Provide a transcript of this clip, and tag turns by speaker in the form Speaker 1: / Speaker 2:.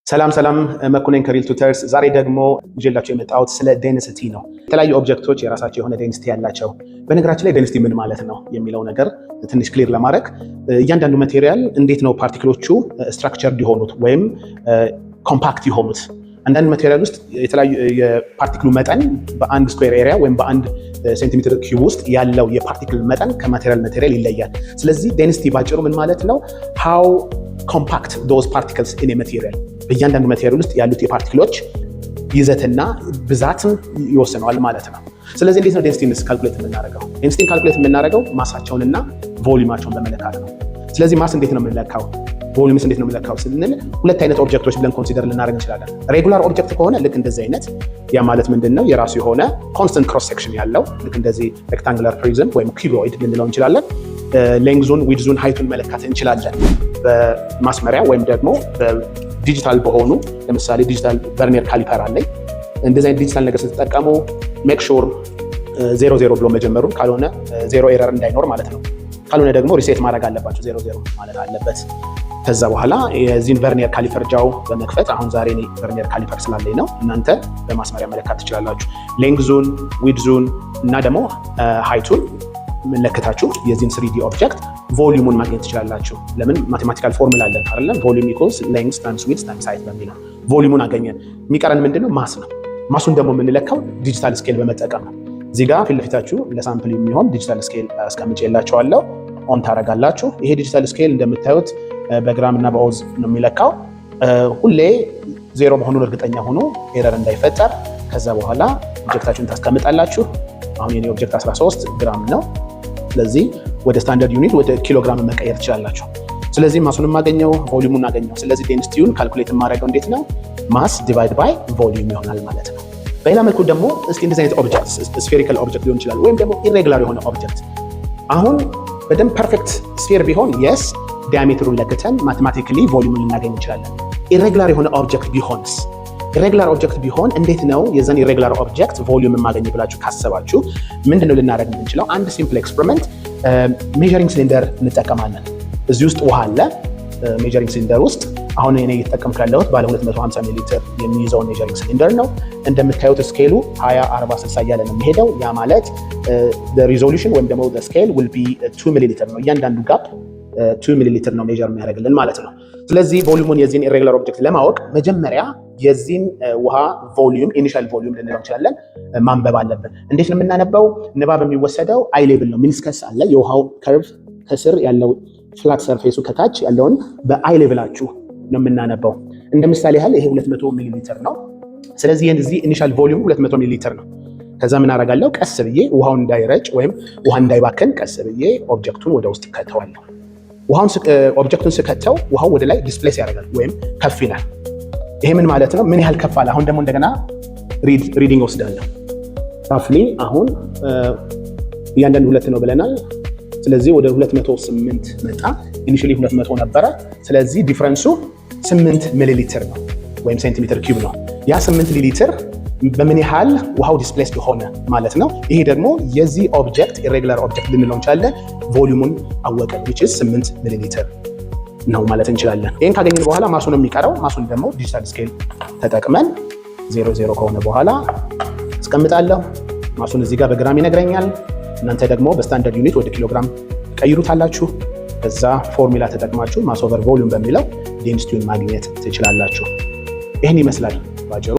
Speaker 1: ሰላም መኩነን ከሪል ቱተርስ። ዛሬ ደግሞ ይዤላችሁ የመጣሁት ስለ ዴንሲቲ ነው። የተለያዩ ኦብጀክቶች የራሳቸው የሆነ ዴንሲቲ ያላቸው። በነገራችን ላይ ዴንሲቲ ምን ማለት ነው የሚለው ነገር ትንሽ ክሊር ለማድረግ እያንዳንዱ ማቴሪያል እንዴት ነው ፓርቲክሎቹ ስትራክቸርድ የሆኑት ወይም ኮምፓክት የሆኑት። አንዳንድ ማቴሪያል ውስጥ የተለያዩ የፓርቲክሉ መጠን በአንድ ስኩዌር ኤሪያ ወይም በአንድ ሴንቲሜትር ኪዩብ ውስጥ ያለው የፓርቲክል መጠን ከማቴሪያል ይለያል። ስለዚህ ዴንሲቲ ባጭሩ ምን ማለት ነው? ሃው ኮምፓክት ዶዝ ፓርቲክልስ ኢን ማቴሪያል፣ በእያንዳንዱ ማቴሪያል ውስጥ ያሉት የፓርቲክሎች ይዘትና ብዛትን ይወስነዋል ማለት ነው። ስለዚህ እንዴት ነው ዴንሲቲን ካልኩሌት የምናደርገው? ዴንሲቲን ካልኩሌት የምናደርገው ማሳቸውንና ቮሊዩማቸውን በመለካት ነው። ስለዚህ ማስ እንዴት ነው የምንለካው? ቮሊዩምስ እንዴት ነው የምንለካው ስንል ሁለት አይነት ኦብጀክቶች ብለን ኮንሲደር ልናደርግ እንችላለን። ሬጉላር ኦብጀክት ከሆነ ልክ እንደዚህ አይነት፣ ያ ማለት ምንድነው? የራሱ የሆነ ኮንስታንት ክሮስ ሴክሽን ያለው ልክ እንደዚህ ሬክታንጉላር ፕሪዝም ወይም ኪዩቦይድ ልንለው እንችላለን። ሌንግዙን፣ ዊድዙን፣ ሃይቱን መለካት እንችላለን በማስመሪያ ወይም ደግሞ ዲጂታል በሆኑ ለምሳሌ ዲጂታል ቨርኒየር ካሊፐር አለኝ። እንደዚህ አይነት ዲጂታል ነገር ስትጠቀሙ ሜክ ሹር 00 ብሎ መጀመሩን፣ ካልሆነ ዜሮ ኤረር እንዳይኖር ማለት ነው። ካልሆነ ደግሞ ሪሴት ማድረግ አለባቸው፣ 00 ማለት አለበት። ከዛ በኋላ የዚህን ቨርኒየር ካሊፐር ጃው በመክፈት አሁን ዛሬ እኔ ቨርኒየር ካሊፐር ስላለኝ ነው፣ እናንተ በማስመሪያ መለካት ትችላላችሁ። ሌንግዙን፣ ዊድዙን እና ደግሞ ሃይቱን መለከታችሁ የዚህን 3D ኦብጀክት ቮሊዩሙን ማግኘት ትችላላችሁ። ለምን? ማቴማቲካል ፎርሙላ አለን አይደለም? ቮሊዩም ኢኩዋልስ ሌንግዝ ታይምስ ዊድዝ ታይምስ ሃይት በሚለው ቮሊዩሙን አገኘን። የሚቀረን ምንድነው? ማስ ነው። ማሱን ደግሞ የምንለካው ዲጂታል ስኬል በመጠቀም ነው። እዚህ ጋር ፊት ለፊታችሁ ለሳምፕል የሚሆን ዲጂታል ስኬል አስቀምጬላችኋለሁ። ኦን ታደርጋላችሁ። ይሄ ዲጂታል ስኬል እንደምታዩት በግራም እና በኦዝ ነው የሚለካው። ሁሌ ዜሮ መሆኑን እርግጠኛ ሆኖ ኤረር እንዳይፈጠር። ከዛ በኋላ ኦብጀክታችሁን ታስቀምጣላችሁ። አሁን የኔ ኦብጀክት 13 ግራም ነው። ስለዚህ ወደ ስታንዳርድ ዩኒት ወደ ኪሎግራም መቀየር ትችላላችሁ። ስለዚህ ማሱንም አገኘው፣ ቮሊዩሙን አገኘው። ስለዚህ ዴንሲቲውን ካልኩሌት የማደርገው እንዴት ነው? ማስ ዲቫይድ ባይ ቮሊዩም ይሆናል ማለት ነው። በሌላ መልኩ ደግሞ እስኪ እንደዚህ አይነት ኦብጀክት ስፌሪካል ኦብጀክት ሊሆን ይችላል ወይም ደግሞ ኢሬጉላር የሆነ ኦብጀክት። አሁን በደንብ ፐርፌክት ስፌር ቢሆን የስ ዲያሜትሩን ለክተን ማቴማቲካሊ ቮሊዩሙን ልናገኝ እንችላለን። ኢሬጉላር የሆነ ኦብጀክት ቢሆንስ? ኢሬጉላር ኦብጀክት ቢሆን እንዴት ነው የዛን ኢሬጉላር ኦብጀክት ቮሊዩም የማገኝ ብላችሁ ካሰባችሁ ምንድነው ልናደርግ የምንችለው? አንድ ሲምፕል ኤክስፐሪመንት ሜዠሪንግ ሲሊንደር እንጠቀማለን። እዚህ ውስጥ ውሃ አለ። ሜዠሪንግ ሲሊንደር ውስጥ አሁን እኔ እየተጠቀምኩ ያለሁት ባለ 250 ሚሊ ሊትር የሚይዘው ሜዠሪንግ ሲሊንደር ነው። እንደምታዩት ስኬሉ 20 40 60 እያለ ነው የሚሄደው። ያ ማለት ሪዞሉሽን ወይም ደግሞ ስኬል ዊል ቢ 2 ሚሊ ሊትር ነው። እያንዳንዱ ጋፕ 2 ሚሊ ሊትር ነው ሜዠር የሚያደርግልን ማለት ነው። ስለዚህ ቮሊዩሙን የዚህን ኢሬጉላር ኦብጀክት ለማወቅ መጀመሪያ የዚህን ውሃ ቮሊዩም ኢኒሻል ቮሊዩም ልንለው እንችላለን ማንበብ አለብን። እንዴት ነው የምናነበው? ንባብ የሚወሰደው አይ ሌቭል ነው። ሚኒስከስ አለ የውሃው ከርቭ ከስር ያለው ፍላት ሰርፌሱ ከታች ያለውን በአይ ሌቭላችሁ ነው የምናነበው። እንደ ምሳሌ ያህል ይሄ 200 ሚሊ ሊትር ነው። ስለዚህ የዚህ ኢኒሻል ቮሊዩም 200 ሚሊ ሊትር ነው። ከዛ ምን አደርጋለሁ? ቀስ ብዬ ውሃውን እንዳይረጭ ወይም ውሃ እንዳይባከን ቀስ ብዬ ኦብጀክቱን ወደ ውስጥ ከተዋለሁ። ኦብጀክቱን ስከተው ውሃው ወደ ላይ ዲስፕሌስ ያደርጋል ወይም ከፍ ይላል። ይሄ ምን ማለት ነው? ምን ያህል ከፍ አለ? አሁን ደግሞ እንደገና ሪዲንግ ወስዳለሁ። ራፍሊ አሁን እያንዳንዱ 2 ነው ብለናል። ስለዚህ ወደ 208 መጣ። ኢኒሺያሊ 200 ነበረ። ስለዚህ ዲፈረንሱ 8 ሚሊ ሊትር ነው ወይም ሴንቲሜትር ኪዩብ ነው። ያ 8 ሚሊ ሊትር በምን ያህል ውሃው ዲስፕሌስድ ሆነ ማለት ነው። ይሄ ደግሞ የዚህ ኦብጀክት ኢሬጉላር ኦብጀክት ልንለው እንችላለን። ቮሊዩሙን አወቀን which is 8 ሚሊ ሊትር ነው ማለት እንችላለን። ይሄን ካገኘን በኋላ ማሱን የሚቀረው ማሱን ደግሞ ዲጂታል ስኬል ተጠቅመን 00 ከሆነ በኋላ አስቀምጣለሁ። ማሱን እዚህ ጋር በግራም ይነግረኛል። እናንተ ደግሞ በስታንዳርድ ዩኒት ወደ ኪሎግራም ቀይሩታላችሁ። ከዛ ፎርሙላ ተጠቅማችሁ ማስ ኦቨር ቮሊዩም በሚለው ዴንሲቲውን ማግኘት ትችላላችሁ። ይህን ይመስላል ባጭሩ።